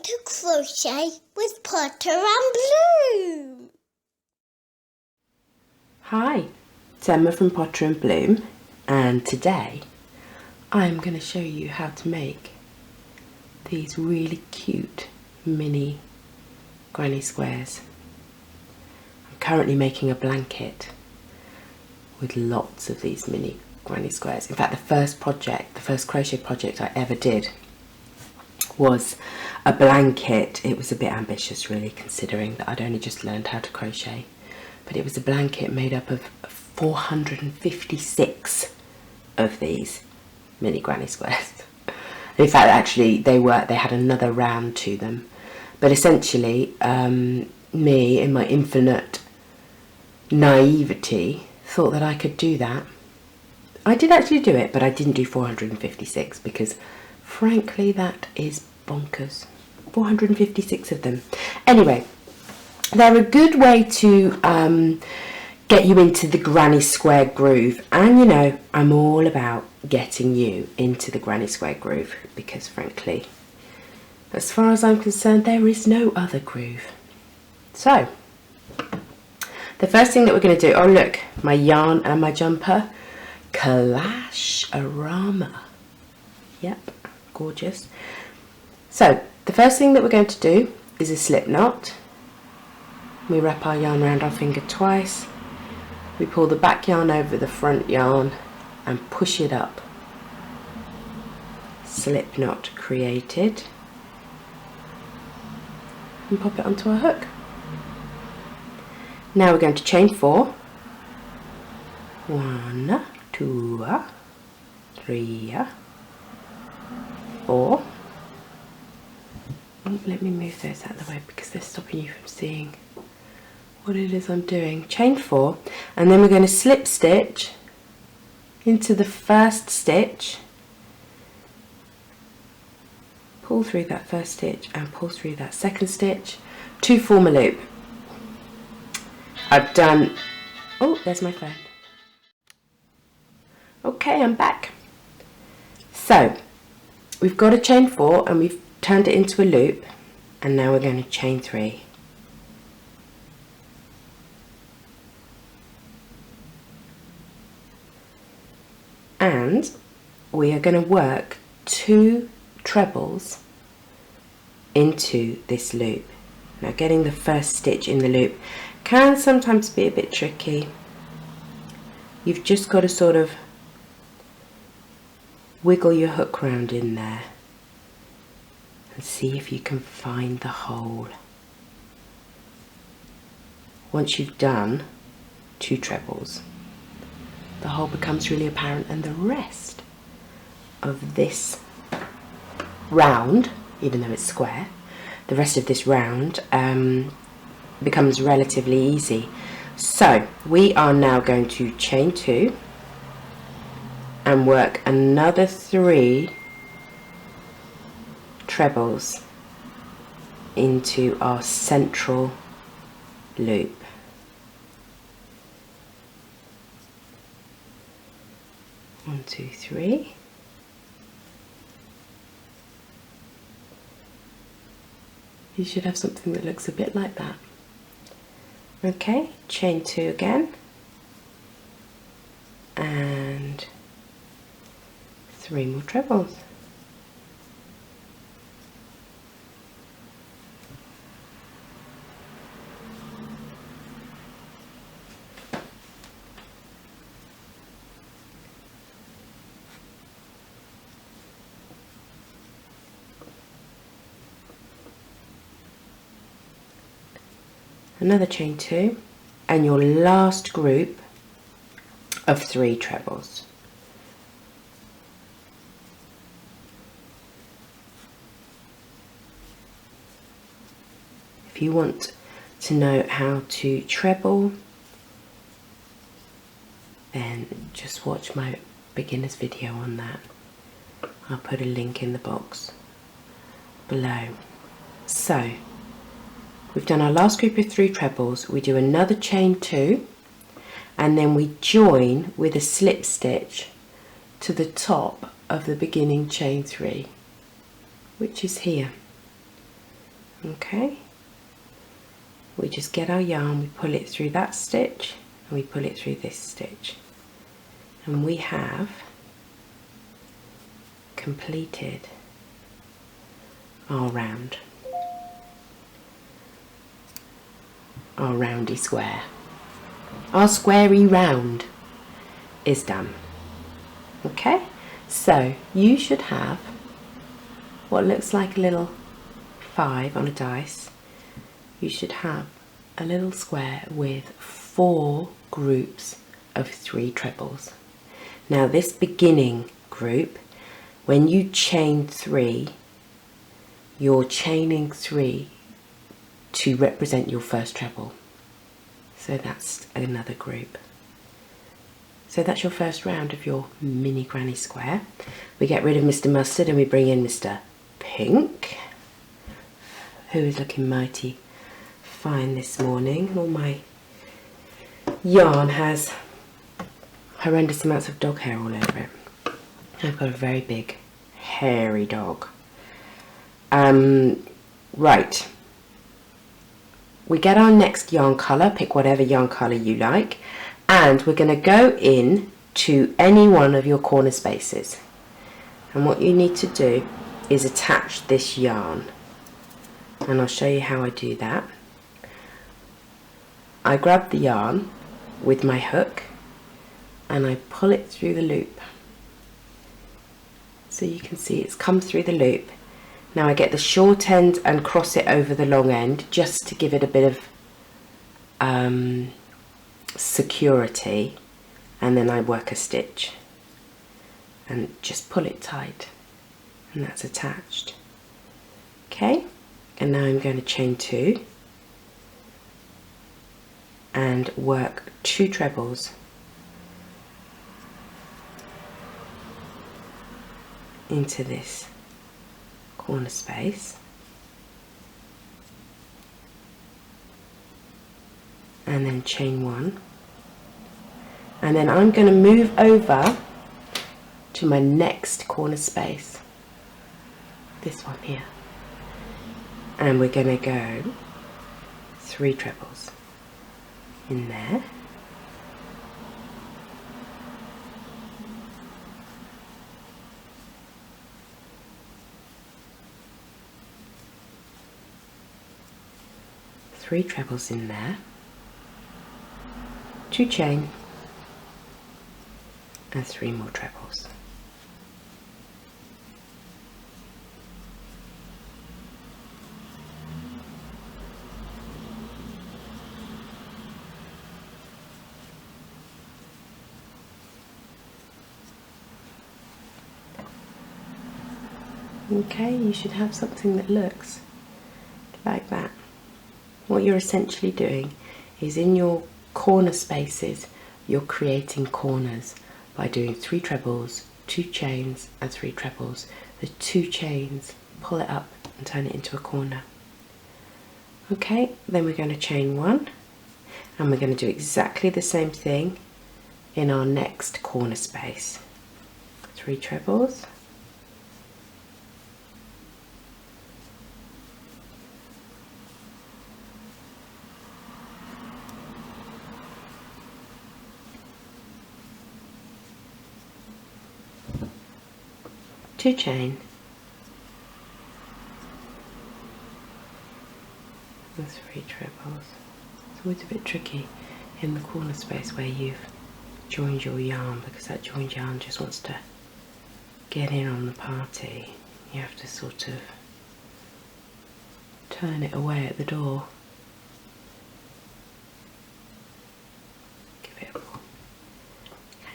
to crochet with Potter and Bloom. Hi, it's Emma from Potter and Bloom, and today I'm going to show you how to make these really cute mini granny squares. I'm currently making a blanket with lots of these mini granny squares. In fact, the first crochet project I ever did was a blanket. It was a bit ambitious really, considering that I'd only just learned how to crochet, but it was a blanket made up of 456 of these mini granny squares. In fact, actually they had another round to them, but essentially me, in my infinite naivety, thought that I could do that. I did actually do it, but I didn't do 456 because frankly that is bonkers. 456 of them. Anyway, they're a good way to get you into the granny square groove, and you know, I'm all about getting you into the granny square groove because frankly, as far as I'm concerned, there is no other groove. So the first thing that we're going to do, oh look, my yarn and my jumper, Clash-arama. Yep, gorgeous. So the first thing that we're going to do is a slip knot. We wrap our yarn around our finger twice. We pull the back yarn over the front yarn and push it up. Slip knot created. And pop it onto our hook. Now we're going to chain 4. 1, 2, 3, 4. Oh, let me move those out of the way because they're stopping you from seeing what it is I'm doing. Chain 4, and then we're going to slip stitch into the first stitch, pull through that first stitch and pull through that second stitch to form a loop. I've done, oh, there's my phone. Okay, I'm back. So we've got a chain 4 and we've turned it into a loop, and now we're going to chain 3. And we are going to work 2 trebles into this loop. Now, getting the first stitch in the loop can sometimes be a bit tricky. You've just got to sort of wiggle your hook round in there and see if you can find the hole. Once you've done 2 trebles, the hole becomes really apparent, and the rest of this round, even though it's square, the rest of this round becomes relatively easy. So we are now going to chain 2 and work another 3 trebles into our central loop. One, 2, 3. You should have something that looks a bit like that. Okay, chain 2 again, and 3 more trebles. Another chain 2, and your last group of 3 trebles. If you want to know how to treble, then just watch my beginner's video on that. I'll put a link in the box below. So we've done our last group of 3 trebles, we do another chain 2, and then we join with a slip stitch to the top of the beginning chain 3, which is here. Okay, we just get our yarn, we pull it through that stitch, and we pull it through this stitch, and we have completed our round, our roundy square. Our squarey round is done. Okay, so you should have what looks like a little 5 on a dice. You should have a little square with 4 groups of 3 trebles. Now this beginning group, when you chain 3, you're chaining 3 to represent your first treble. So that's another group. So that's your first round of your mini granny square. We get rid of Mr. Mustard and we bring in Mr. Pink, who is looking mighty fine this morning. All my yarn has horrendous amounts of dog hair all over it. I've got a very big hairy dog. Right, we get our next yarn colour, pick whatever yarn colour you like, and we're going to go in to any one of your corner spaces, and what you need to do is attach this yarn, and I'll show you how I do that. I grab the yarn with my hook and I pull it through the loop, so you can see it's come through the loop. Now I get the short end and cross it over the long end just to give it a bit of security, and then I work a stitch and just pull it tight, and that's attached. Okay, and now I'm going to chain 2 and work 2 trebles into this corner space, and then chain 1, and then I'm going to move over to my next corner space, this one here, and we're going to go 3 trebles in there, three trebles in there, 2 chain, and 3 more trebles. Okay, you should have something that looks like that. What you're essentially doing is in your corner spaces, you're creating corners by doing 3 trebles, 2 chains and 3 trebles. The 2 chains, pull it up and turn it into a corner. Okay, then we're going to chain 1, and we're going to do exactly the same thing in our next corner space. 3 trebles, two chain, and 3 trebles. It's always a bit tricky in the corner space where you've joined your yarn, because that joined yarn just wants to get in on the party. You have to sort of turn it away at the door. Give it a pull.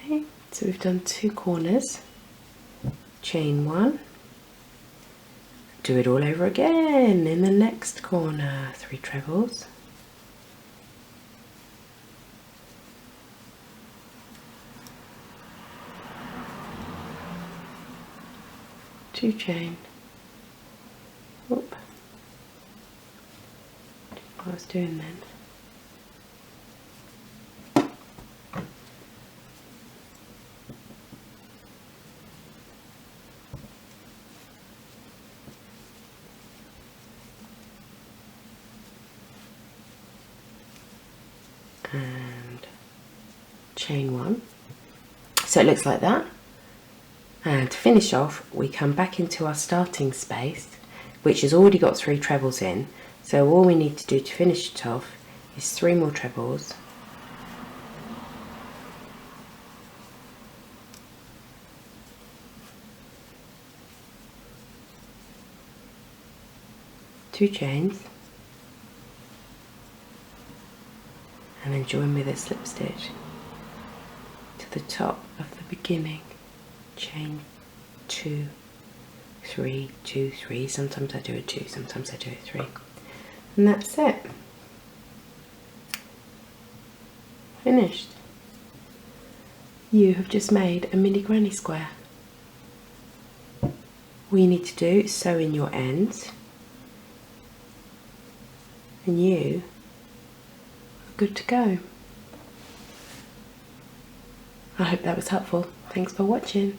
Okay, so we've done 2 corners. Chain 1, do it all over again in the next corner, 3 trebles, two chain, oop, what I was doing then. and chain 1. So it looks like that. And to finish off, we come back into our starting space, which has already got 3 trebles in. So all we need to do to finish it off is 3 more trebles. Two chains, and then join with a slip stitch to the top of the beginning. Chain 2, 3, 2, 3. Sometimes I do a 2, sometimes I do a 3, and that's it. Finished. You have just made a mini granny square. All you need to do is sew in your ends, and you are good to go. I hope that was helpful. Thanks for watching.